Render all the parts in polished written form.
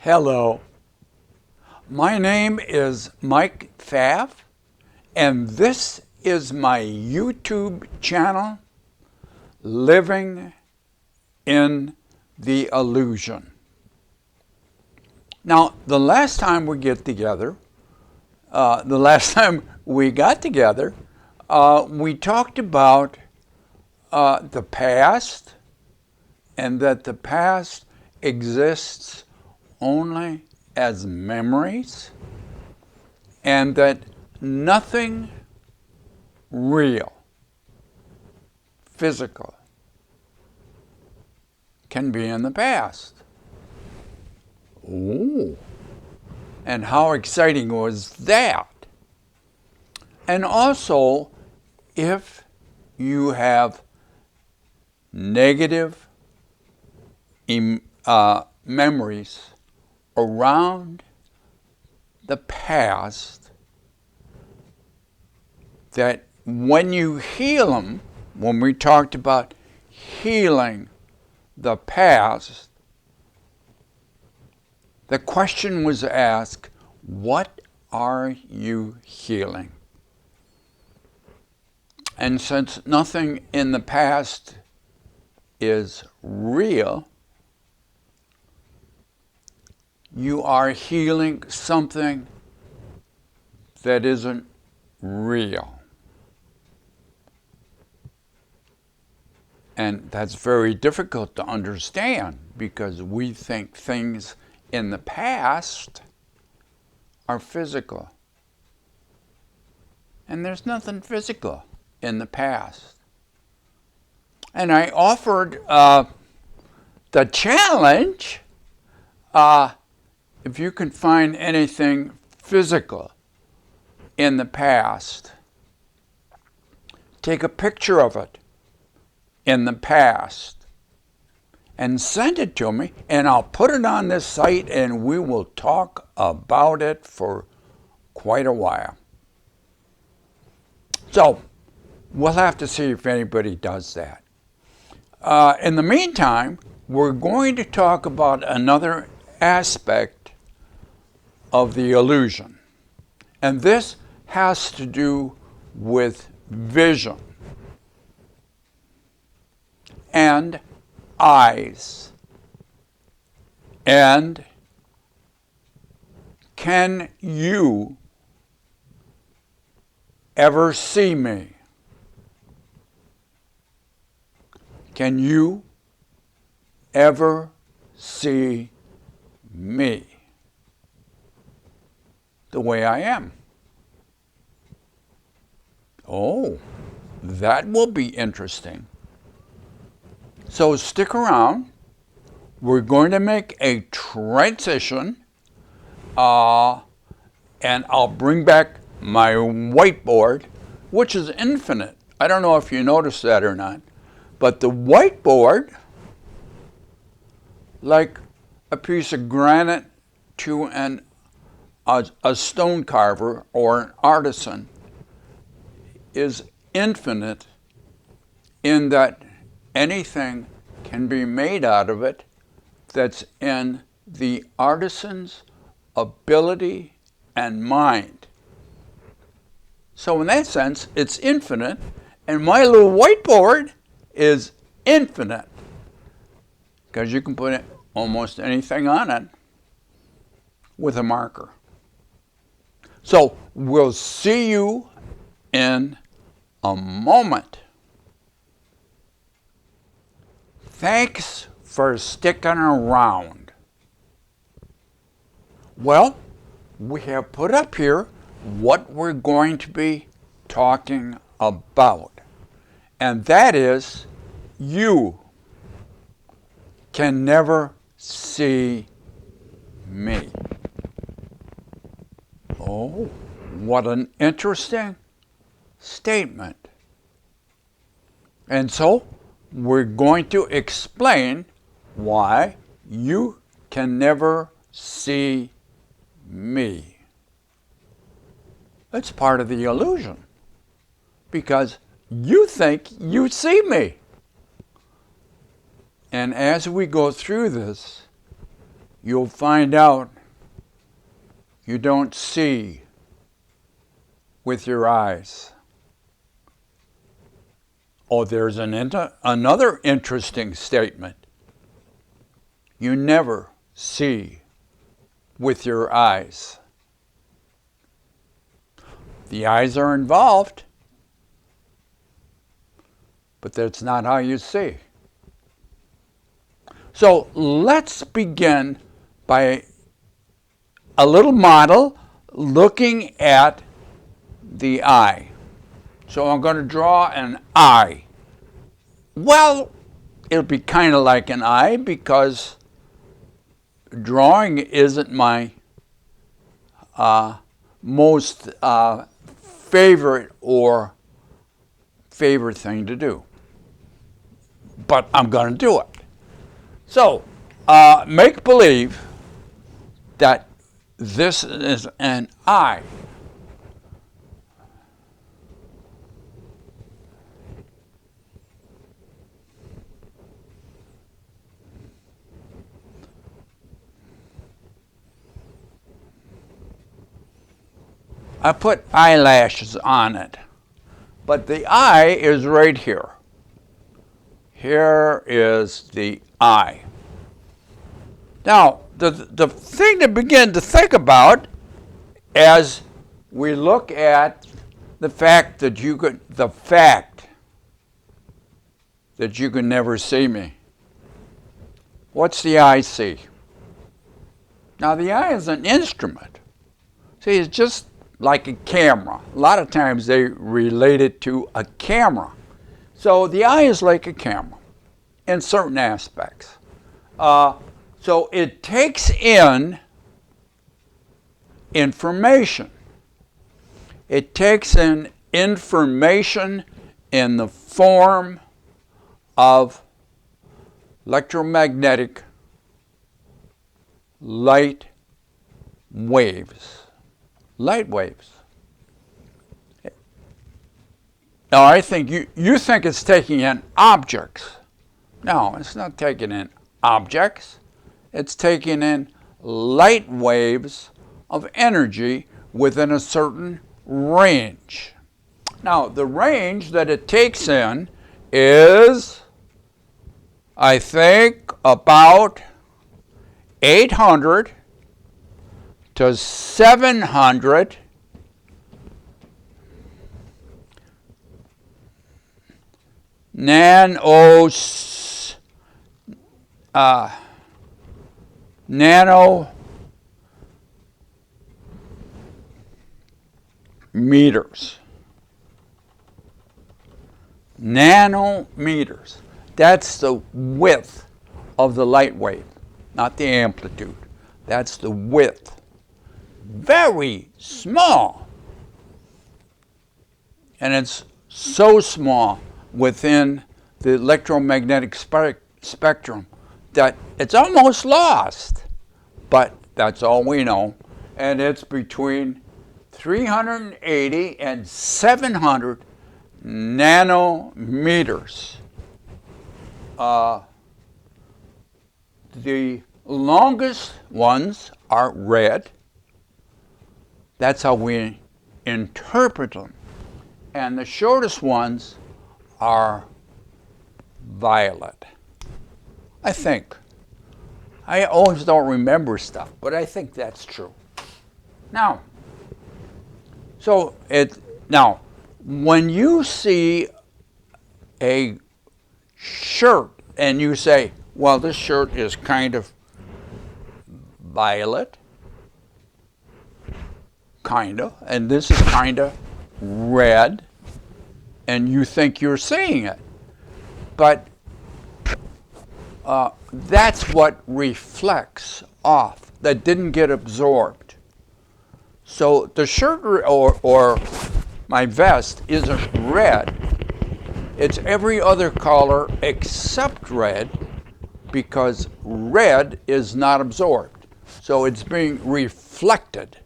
Hello, my name is Mike Faff, and this is my YouTube channel, Living in the Illusion. Now, the last time we got together, we talked about the past, and that the past exists only as memories, and that nothing real, physical, can be in the past. Ooh, and how exciting was that? And also, if you have negative memories around the past, that when you heal them, when we talked about healing the past, the question was asked, what are you healing? And since nothing in the past is real, you are healing something that isn't real. And that's very difficult to understand because we think things in the past are physical. And there's nothing physical in the past. And I offered the challenge, if you can find anything physical in the past, take a picture of it in the past and send it to me, and I'll put it on this site and we will talk about it for quite a while. So we'll have to see if anybody does that. In the meantime, we're going to talk about another aspect of the illusion. And this has to do with vision and eyes. And can you ever see me? Can you ever see me the way I am? Oh, that will be interesting. So stick around. We're going to make a transition, and I'll bring back my whiteboard, which is infinite. I don't know if you noticed that or not, but the whiteboard, like a piece of granite to a stone carver or an artisan, is infinite in that anything can be made out of it that's in the artisan's ability and mind. So in that sense, it's infinite, and my little whiteboard is infinite because you can put almost anything on it with a marker. So we'll see you in a moment. Thanks for sticking around. Well, we have put up here what we're going to be talking about. And that is, you can never see me. Oh, what an interesting statement. And so, we're going to explain why you can never see me. It's part of the illusion, because you think you see me. And as we go through this, you'll find out you don't see with your eyes. Oh, there's another interesting statement. You never see with your eyes. The eyes are involved, but that's not how you see. So let's begin by a little model looking at the eye. So I'm going to draw an eye. Well, it'll be kind of like an eye because drawing isn't my most favorite thing to do. But I'm going to do it. So, make believe that this is an eye. I put eyelashes on it, but the eye is right here. Here is the eye. Now, the thing to begin to think about as we look at the fact that you could never see me. What's the eye see? Now, the eye is an instrument. See, it's just like a camera. A lot of times they relate it to a camera. So the eye is like a camera in certain aspects. So it takes in information. It takes in information in the form of electromagnetic light waves. Light waves. Now, I think you think it's taking in objects. No, it's not taking in objects. It's taking in light waves of energy within a certain range. Now, the range that it takes in is, I think, about 800 to 700 nanometers. Nanometers. That's the width of the light wave, not the amplitude. That's the width. Very small. And it's so small within the electromagnetic spectrum that it's almost lost. But that's all we know. And it's between 380 and 700 nanometers. The longest ones are red. That's how we interpret them. And the shortest ones are violet. I think. I always don't remember stuff, but I think that's true. Now, when you see a shirt and you say, well, this shirt is kind of violet, kind of, and this is kind of red, and you think you're seeing it. But that's what reflects off, that didn't get absorbed. So the shirt or my vest isn't red. It's every other color except red, because red is not absorbed. So it's being reflected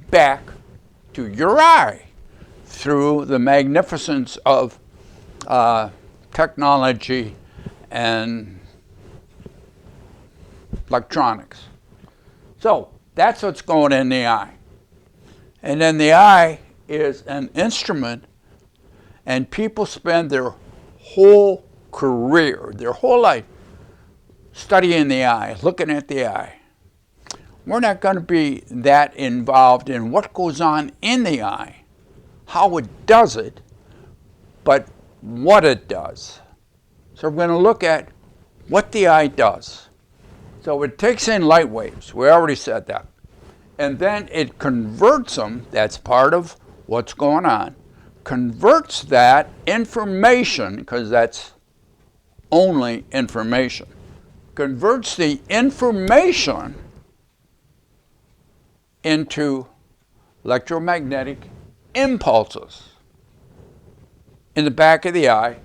back to your eye through the magnificence of technology and electronics. So that's what's going in the eye. And then the eye is an instrument, and people spend their whole career, their whole life, studying the eye, looking at the eye. We're not going to be that involved in what goes on in the eye, how it does it, but what it does. So we're going to look at what the eye does. So it takes in light waves. We already said that. And then it converts them, that's part of what's going on, converts that information, because that's only information, converts the information into electromagnetic impulses in the back of the eye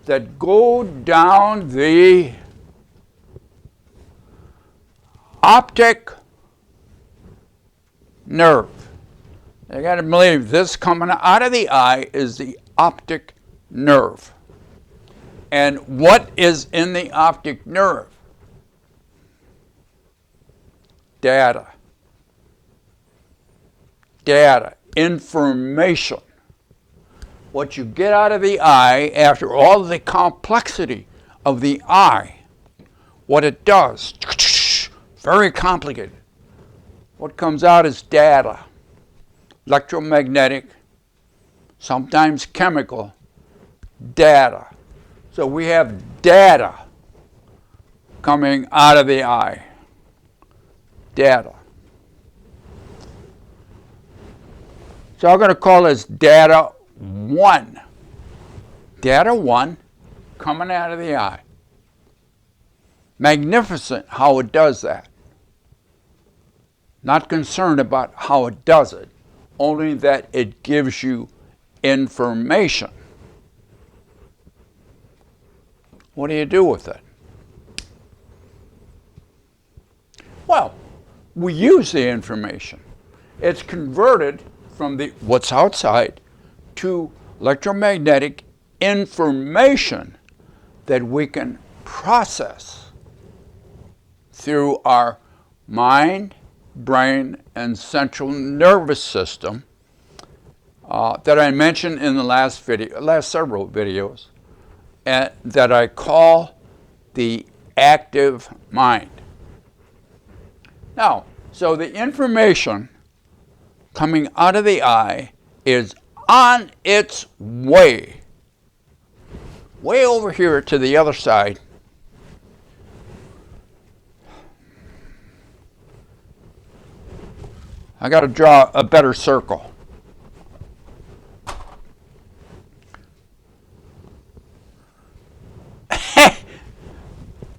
that go down the optic nerve. You got to believe this coming out of the eye is the optic nerve. And what is in the optic nerve? Data. Data. Information. What you get out of the eye after all the complexity of the eye, what it does, very complicated. What comes out is data, electromagnetic, sometimes chemical data. So we have data coming out of the eye. Data. So I'm going to call this data 1. Data 1 coming out of the eye. Magnificent how it does that. Not concerned about how it does it, only that it gives you information. What do you do with it? Well, we use the information. It's converted from what's outside to electromagnetic information that we can process through our mind, brain, and central nervous system that I mentioned in the last several videos, and that I call the active mind. Now, so the information coming out of the eye is on its way over here to the other side. I got to draw a better circle.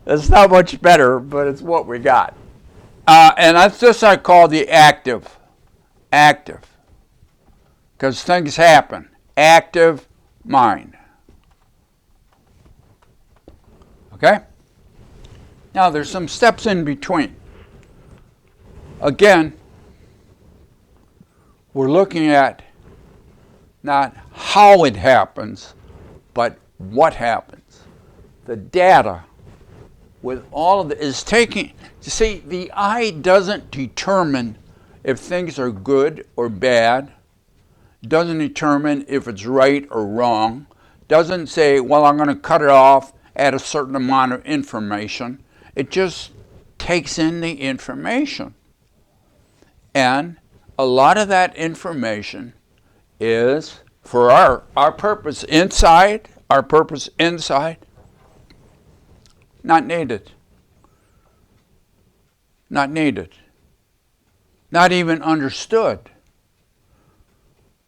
It's not much better, but it's what we got. And that's this I call the active. Active. Because things happen. Active mind. Okay? Now there's some steps in between. Again, we're looking at not how it happens, but what happens. The data with all of it is taking, you see, the eye doesn't determine if things are good or bad, doesn't determine if it's right or wrong, doesn't say, well, I'm going to cut it off at a certain amount of information. It just takes in the information. And a lot of that information is, for our purpose inside, not needed. Not needed. Not even understood.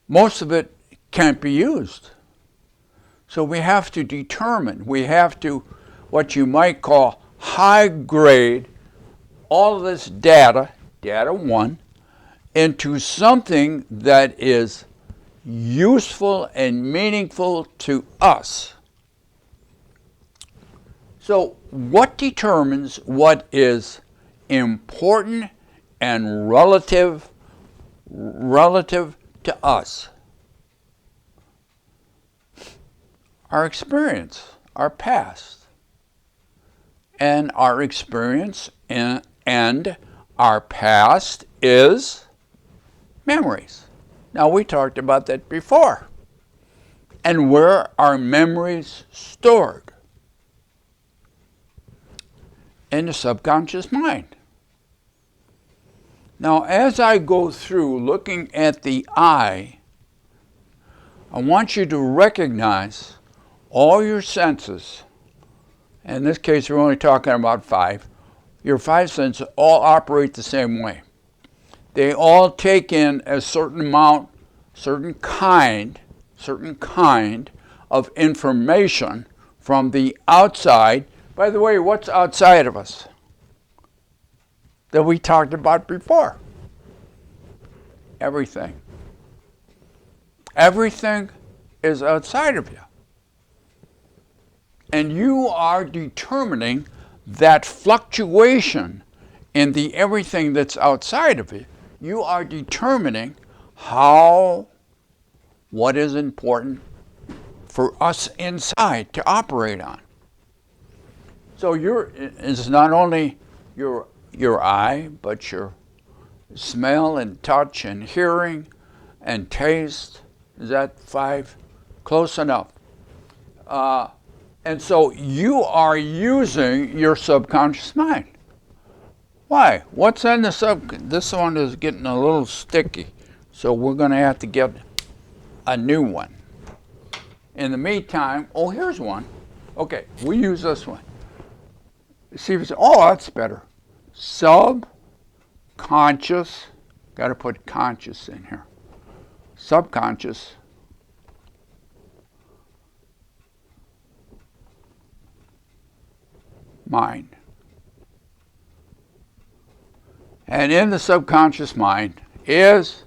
Most of it can't be used. So we have to determine, we have to, what you might call, high grade all of this data, data 1, into something that is useful and meaningful to us. So what determines what is important and relative to us? Our experience, our past. and our experience and our past is memories. Now, we talked about that before. And where are memories stored? In the subconscious mind. Now, as I go through looking at the I want you to recognize all your senses. In this case, we're only talking about 5. Your 5 senses all operate the same way. They all take in a certain amount, certain kind of information from the outside. By the way, what's outside of us that we talked about before? Everything. Everything is outside of you. And you are determining that fluctuation in the everything that's outside of you. You are determining what is important for us inside to operate on. So it's not only your eye, but your smell and touch and hearing and taste. Is that 5? Close enough. And so you are using your subconscious mind. Why? What's in the this one is getting a little sticky, so we're going to have to get a new one. In the meantime, here's one. Okay, we use this one. See if it's, that's better. Subconscious, got to put conscious in here. Subconscious mind. And in the subconscious mind is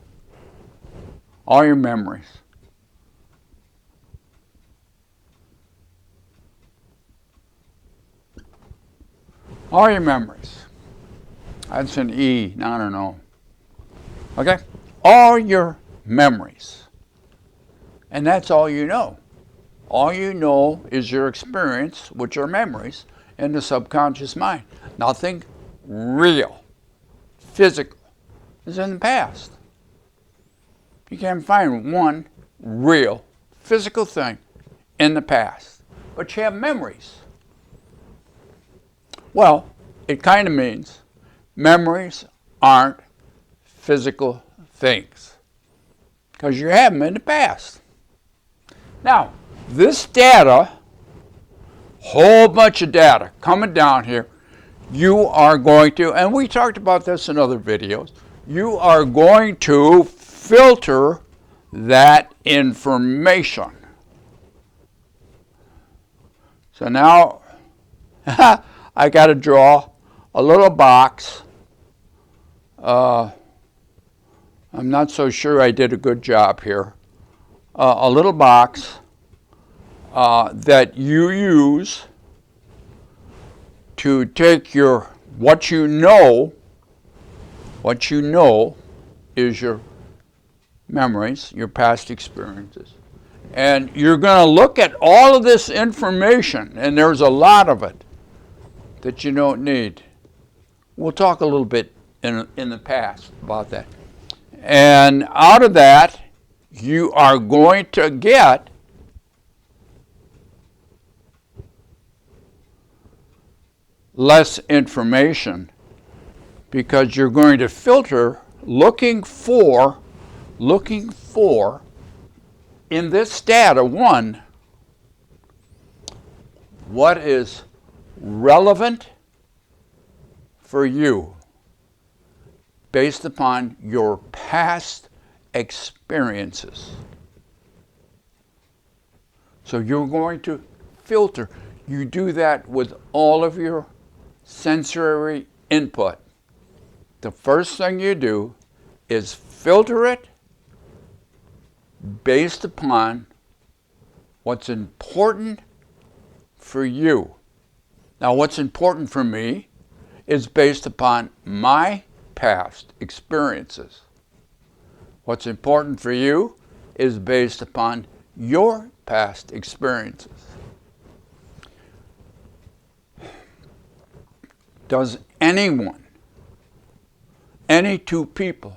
all your memories. All your memories. That's an E, not an O. Okay? All your memories. And that's all you know. All you know is your experience, which are memories, in the subconscious mind. Nothing real, physical, is in the past. You can't find one real, physical thing in the past. But you have memories. Well, it kind of means memories aren't physical things, because you have them in the past. Now, this data, whole bunch of data coming down here, you are going to, and we talked about this in other videos, you are going to filter that information. So now, I got to draw a little box. I'm not so sure I did a good job here. A little box that you use to take what you know is your memories, your past experiences. And you're going to look at all of this information, and there's a lot of it that you don't need. We'll talk a little bit in the past about that. And out of that, you are going to get less information, because you're going to filter looking for in this data, one, what is relevant for you based upon your past experiences. So you're going to filter. You do that with all of your sensory input. The first thing you do is filter it based upon what's important for you. Now, what's important for me is based upon my past experiences. What's important for you is based upon your past experiences. Does anyone, any two people,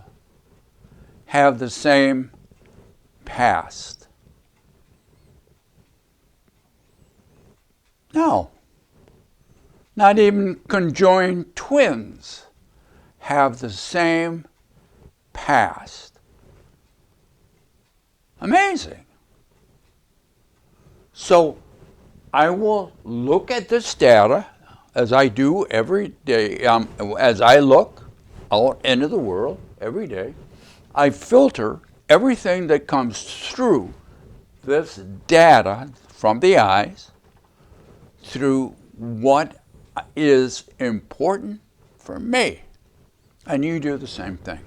have the same past? No. Not even conjoined twins have the same past. Amazing. So I will look at this data as I do every day. As I look out into the world every day, I filter everything that comes through this data from the eyes through what is important for me. And you do the same thing.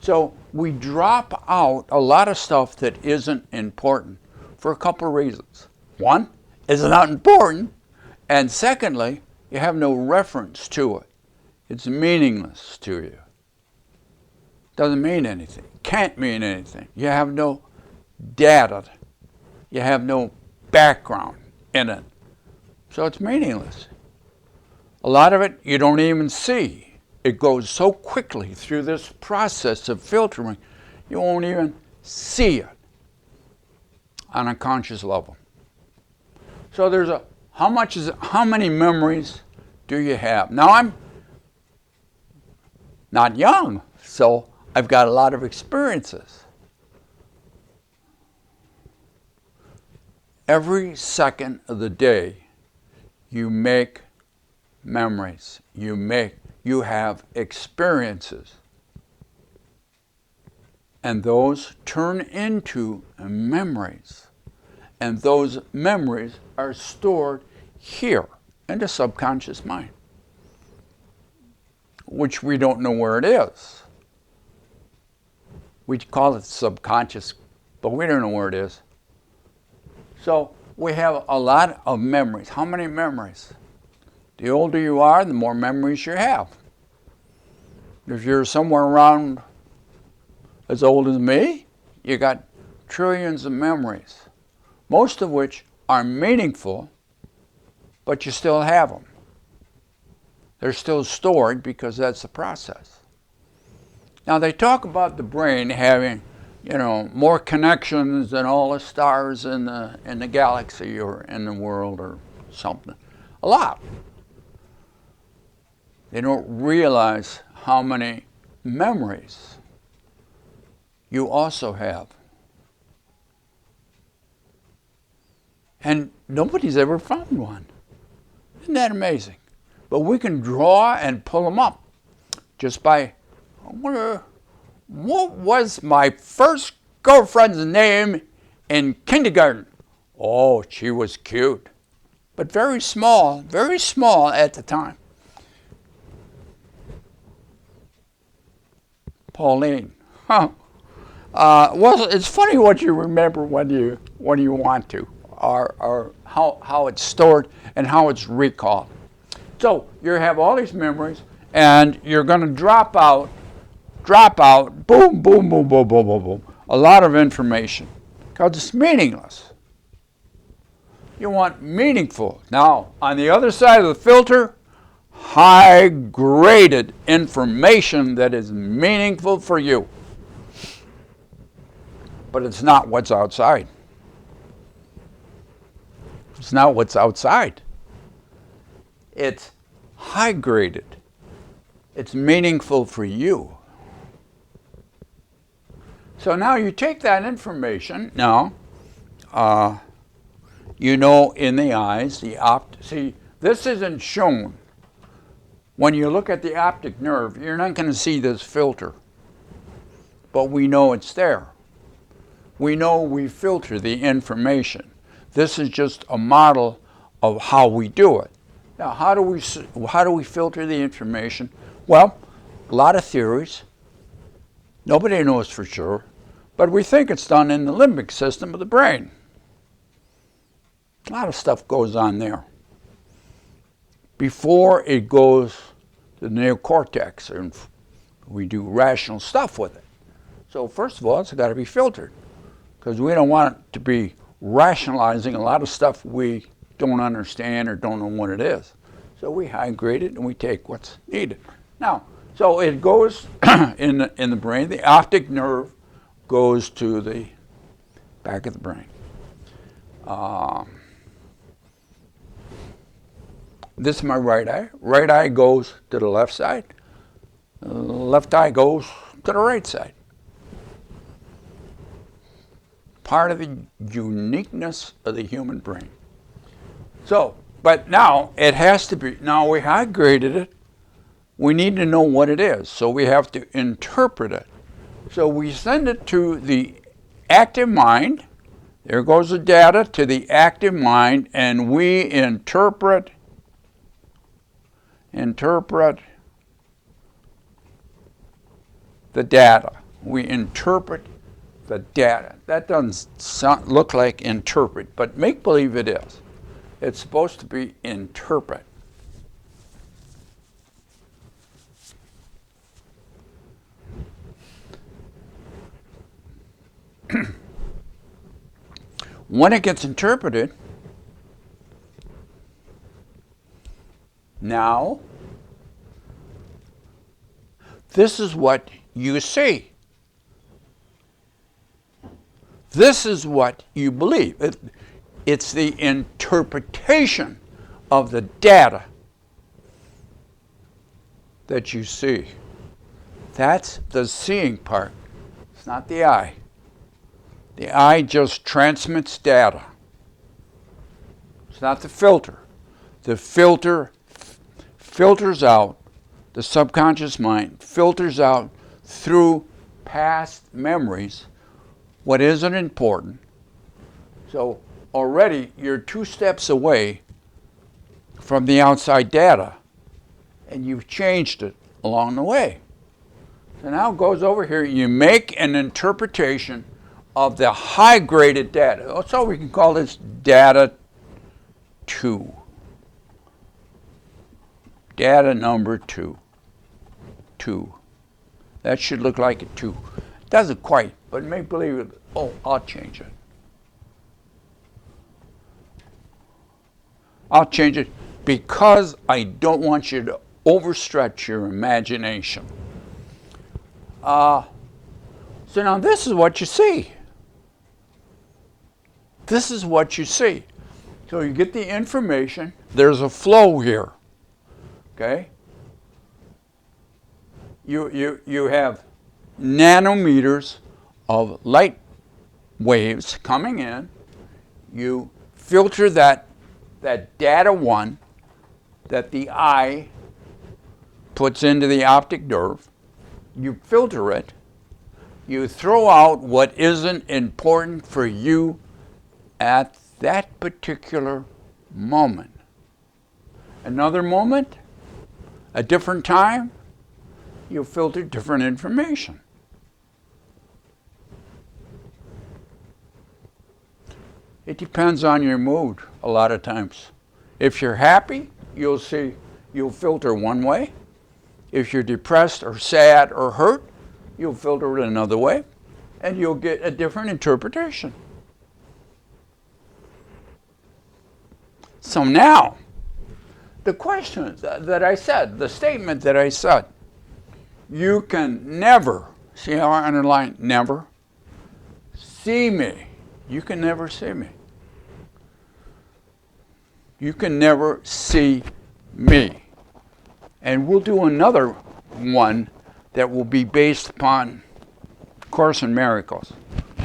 So we drop out a lot of stuff that isn't important for a couple of reasons. One, it's not important. And secondly, you have no reference to it. It's meaningless to you. Doesn't mean anything. Can't mean anything. You have no data. You have no background in it. So it's meaningless. A lot of it you don't even see. It goes so quickly through this process of filtering, you won't even see it on a conscious level. So there's a, how many memories do you have? Now I'm not young, so I've got a lot of experiences. Every second of the day, you make memories. You have experiences. And those turn into memories. And those memories are stored here in the subconscious mind, which we don't know where it is. We call it subconscious, but we don't know where it is. So we have a lot of memories. How many memories? The older you are, the more memories you have. If you're somewhere around as old as me, you got trillions of memories, most of which are meaningful, but you still have them. They're still stored because that's the process. Now they talk about the brain having, more connections than all the stars in the galaxy or in the world or something. A lot. They don't realize how many memories you also have. And nobody's ever found one. Isn't that amazing? But we can draw and pull them up just by, what was my first girlfriend's name in kindergarten? Oh, she was cute, but very small at the time. Pauline. Huh. Well, it's funny what you remember when you want to, or how it's stored and how it's recalled. So you have all these memories, and you're going to drop out, boom, boom, boom, boom, boom, boom, boom, a lot of information, because it's meaningless. You want meaningful. Now, on the other side of the filter, high-graded information that is meaningful for you. But it's not what's outside. It's not what's outside. It's high-graded. It's meaningful for you. So now you take that information, in the eyes, see, this isn't shown. When you look at the optic nerve, you're not going to see this filter. But we know it's there. We know we filter the information. This is just a model of how we do it. Now, how do we filter the information? Well, a lot of theories. Nobody knows for sure, but we think it's done in the limbic system of the brain. A lot of stuff goes on there before it goes to the neocortex, and we do rational stuff with it. So first of all, it's got to be filtered, because we don't want it to be rationalizing a lot of stuff we don't understand or don't know what it is. So we high-grade it and we take what's needed. Now, so it goes in the brain. The optic nerve goes to the back of the brain. This is my right eye. Right eye goes to the left side. Left eye goes to the right side. Part of the uniqueness of the human brain. So, but now it has to be, now we high-graded it, we need to know what it is, so we have to interpret it. So we send it to the active mind, there goes the data to the active mind, and we interpret the data. We interpret the data. That doesn't look like interpret, but make believe it is. It's supposed to be interpret. When it gets interpreted, now, this is what you see. This is what you believe. It's the interpretation of the data that you see. That's the seeing part. It's not the eye. The eye just transmits data. It's not the filter. The filter filters out, the subconscious mind filters out through past memories what isn't important. So already you're 2 steps away from the outside data, and you've changed it along the way. So now it goes over here, you make an interpretation of the high-graded data. So we can call this data 2. Data number 2. 2. That should look like a 2. Doesn't quite, but make believe it. Oh, I'll change it. I'll change it because I don't want you to overstretch your imagination. So now this is what you see. This is what you see. So you get the information. There's a flow here. Okay? You have nanometers of light waves coming in. You filter that data 1 that the eye puts into the optic nerve. You filter it. You throw out what isn't important for you at that particular moment. Another moment, a different time, you filter different information. It depends on your mood a lot of times. If you're happy, you'll filter one way. If you're depressed or sad or hurt, you'll filter it another way, and you'll get a different interpretation. So now, the question that I said, the statement that I said, you can never, see how I underline never? See me. You can never see me. You can never see me. And we'll do another one that will be based upon Course in Miracles.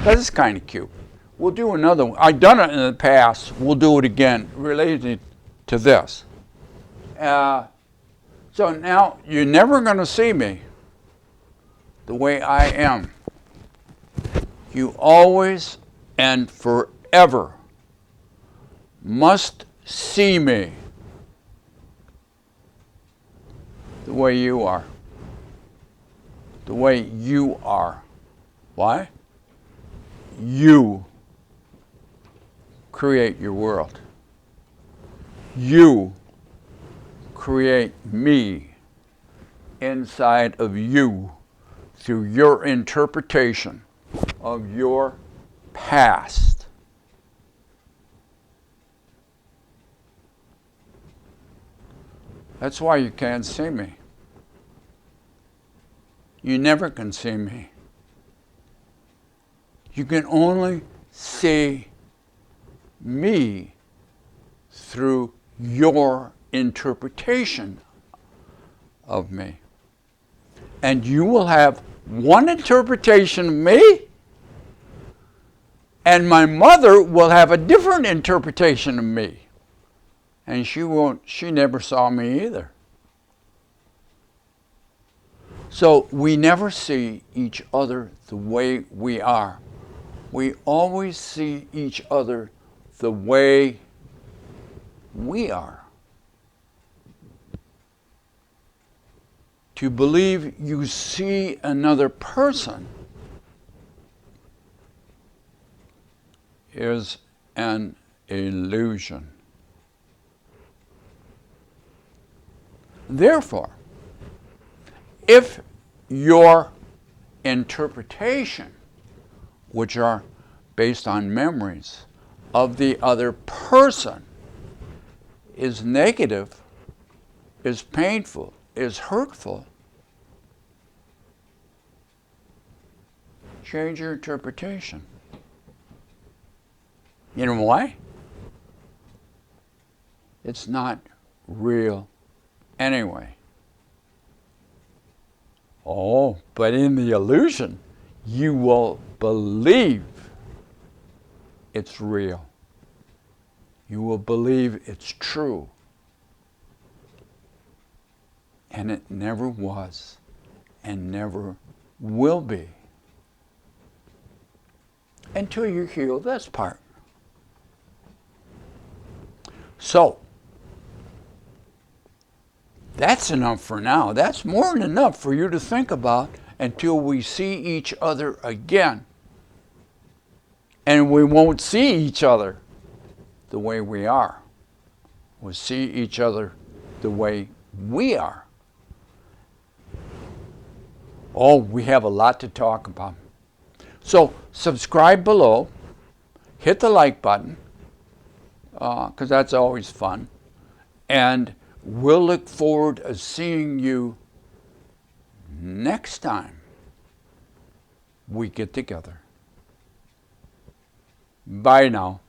That's kind of cute. We'll do another one. I've done it in the past. We'll do it again related to this. So now you're never going to see me the way I am. You always and forever must see me the way you are. The way you are. Why? You create your world. You create me inside of you through your interpretation of your past. That's why you can't see me. You never can see me. You can only see me through your interpretation of me. And you will have one interpretation of me, and my mother will have a different interpretation of me. And she never saw me either. So we never see each other the way we are. We always see each other the way we are. To believe you see another person is an illusion. Therefore, if your interpretation, which are based on memories of the other person, is negative, is painful, is hurtful, change your interpretation. You know why? It's not real anyway. Oh, but in the illusion, you will believe it's real. You will believe it's true. And it never was and never will be until you heal this part. So, that's enough for now. That's more than enough for you to think about until we see each other again. And we won't see each other the way we are. We'll see each other the way we are. Oh, we have a lot to talk about. So subscribe below. Hit the like button, because that's always fun. And we'll look forward to seeing you next time we get together. Bye now.